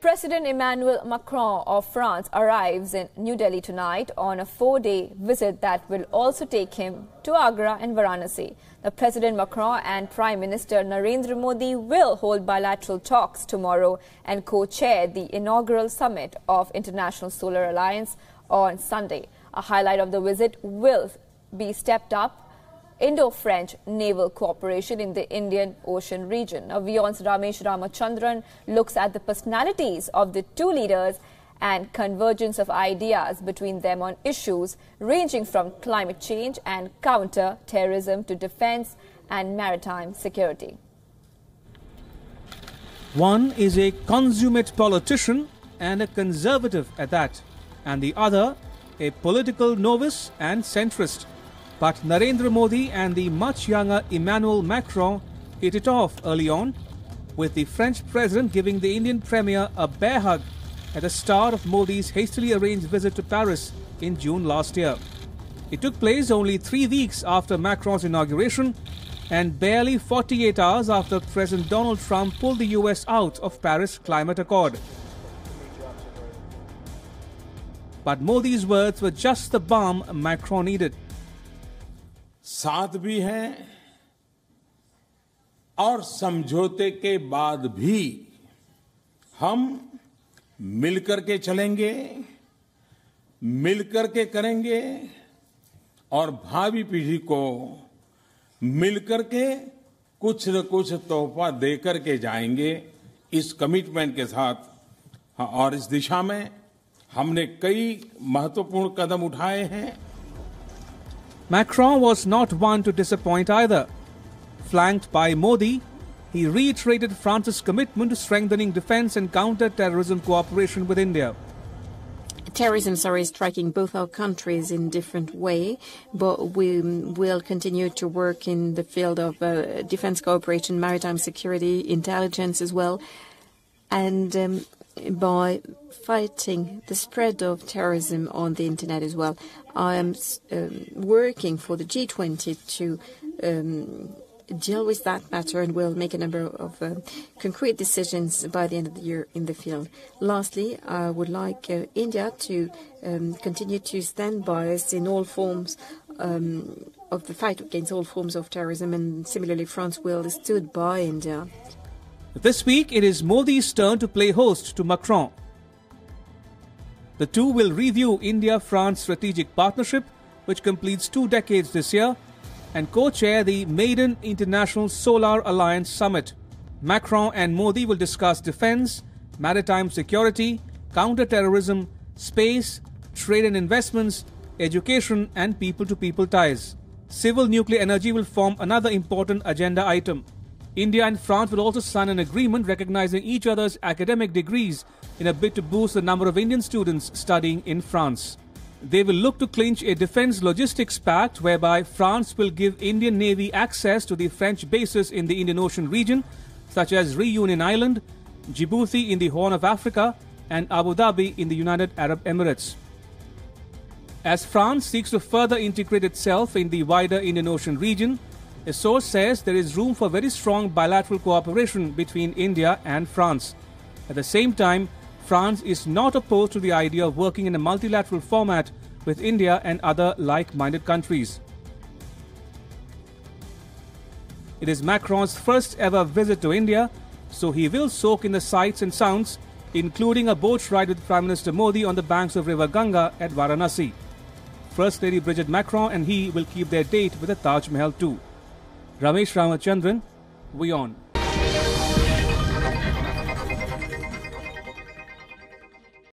President Emmanuel Macron of France arrives in New Delhi tonight on a 4-day visit that will also take him to Agra and Varanasi. The President Macron and Prime Minister Narendra Modi will hold bilateral talks tomorrow and co-chair the inaugural summit of International Solar Alliance on Sunday. A highlight of the visit will be stepped up Indo-French naval cooperation in the Indian Ocean region. Now, WION's Ramesh Ramachandran looks at the personalities of the two leaders and convergence of ideas between them on issues ranging from climate change and counter-terrorism to defense and maritime security. One is a consummate politician and a conservative at that, and the other a political novice and centrist. But Narendra Modi and the much younger Emmanuel Macron hit it off early on, with the French president giving the Indian premier a bear hug at the start of Modi's hastily arranged visit to Paris in June last year. It took place only 3 weeks after Macron's inauguration and barely 48 hours after President Donald Trump pulled the US out of Paris Climate Accord. But Modi's words were just the balm Macron needed. साथ भी हैं और समझौते के बाद भी हम मिलकर के चलेंगे, मिलकर के करेंगे और भावी पीढ़ी को मिलकर के कुछ न कुछ तोहफा देकर के जाएंगे, इस कमिटमेंट के साथ। और इस दिशा में हमने कई महत्वपूर्ण कदम उठाए हैं। Macron was not one to disappoint either. Flanked by Modi, he reiterated France's commitment to strengthening defense and counter-terrorism cooperation with India. Terrorism, is striking both our countries in different way, but we will continue to work in the field of defense cooperation, maritime security, intelligence as well, and by fighting the spread of terrorism on the internet as well. I am working for the G20 to deal with that matter, and will make a number of concrete decisions by the end of the year in the field. Lastly, I would like India to continue to stand by us in all forms of the fight against all forms of terrorism, and similarly France will stood by India. This week, it is Modi's turn to play host to Macron. The two will review India-France strategic partnership, which completes 2 decades this year, and co-chair the maiden International Solar Alliance Summit. Macron and Modi will discuss defense, maritime security, counter-terrorism, space, trade and investments, education and people-to-people ties. Civil nuclear energy will form another important agenda item. India and France will also sign an agreement recognizing each other's academic degrees in a bid to boost the number of Indian students studying in France. They will look to clinch a defense logistics pact whereby France will give Indian Navy access to the French bases in the Indian Ocean region, such as Reunion Island, Djibouti in the Horn of Africa, and Abu Dhabi in the United Arab Emirates. As France seeks to further integrate itself in the wider Indian Ocean region, a source says there is room for very strong bilateral cooperation between India and France. At the same time, France is not opposed to the idea of working in a multilateral format with India and other like-minded countries. It is Macron's first ever visit to India, so he will soak in the sights and sounds, including a boat ride with Prime Minister Modi on the banks of River Ganga at Varanasi. First Lady President Macron and he will keep their date with the Taj Mahal too. Ramesh Ramachandran, WION.